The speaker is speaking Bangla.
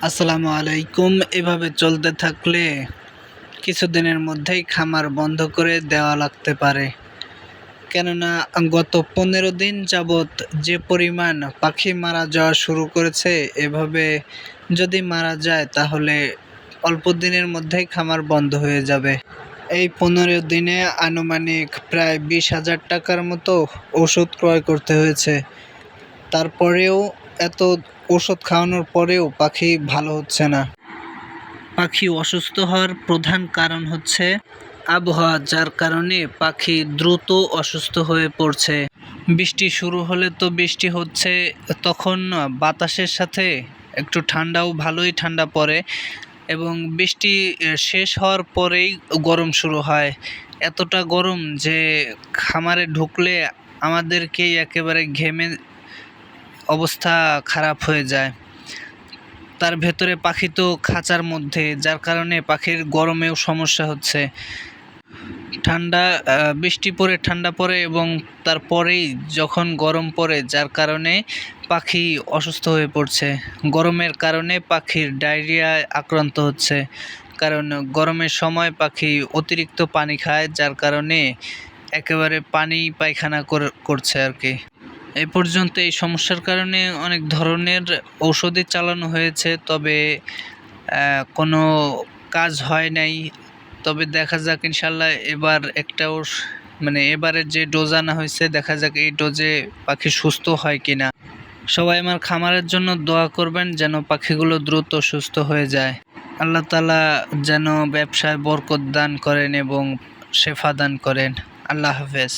আসসালামু আলাইকুম। এভাবে চলতে থাকলে কিছুদিনের মধ্যেই খামার বন্ধ করে দেওয়া লাগতে পারে। কেননা গত 15 দিন যাবৎ যে পরিমাণ পাখি মারা যাওয়া শুরু করেছে, এভাবে যদি মারা যায় তাহলে অল্প দিনের মধ্যেই খামার বন্ধ হয়ে যাবে। এই 15 দিনে আনুমানিক প্রায় 20,000 টাকার মতো ওষুধ ক্রয় করতে হয়েছে। তারপরেও এত ওষুধ খাওয়ানোর পরেও পাখি ভালো হচ্ছে না। পাখি অসুস্থ হওয়ার প্রধান কারণ হচ্ছে আবহাওয়া, যার কারণে পাখি দ্রুত অসুস্থ হয়ে পড়ছে। বৃষ্টি শুরু হলে তো বৃষ্টি হচ্ছে, তখন বাতাসের সাথে একটু ঠান্ডাও ভালোই ঠান্ডা পড়ে এবং বৃষ্টি শেষ হওয়ার পরেই গরম শুরু হয়। এতটা গরম যে খামারে ঢুকলে আমাদেরকেই একেবারে ঘেমে অবস্থা খারাপ হয়ে যায়। তার ভেতরে পাখি তো খাঁচার মধ্যে, যার কারণে পাখির গরমেও সমস্যা হচ্ছে। বৃষ্টি পড়ে ঠান্ডা পড়ে এবং তারপরেই যখন গরম পড়ে, যার কারণে পাখি অসুস্থ হয়ে পড়ছে। গরমের কারণে পাখির ডায়রিয়ায় আক্রান্ত হচ্ছে, কারণ গরমের সময় পাখি অতিরিক্ত পানি খায়, যার কারণে একেবারে পানি পায়খানা করছে আর কি। এই পর্যন্ত এই সমস্যার কারণে অনেক ধরনের ঔষধই চালানো হয়েছে, তবে কোনো কাজ হয় নাই। তবে দেখা যাক ইনশাল্লাহ এবার এবারের যে ডোজ আনা হয়েছে, দেখা যাক এই ডোজে পাখি সুস্থ হয় কিনা। সবাই আমার খামারের জন্য দোয়া করবেন যেন পাখিগুলো দ্রুত সুস্থ হয়ে যায়। আল্লাহ তাআলা যেন ব্যবসায় বরকত দান করেন এবং শেফা দান করেন। আল্লাহ হাফেজ।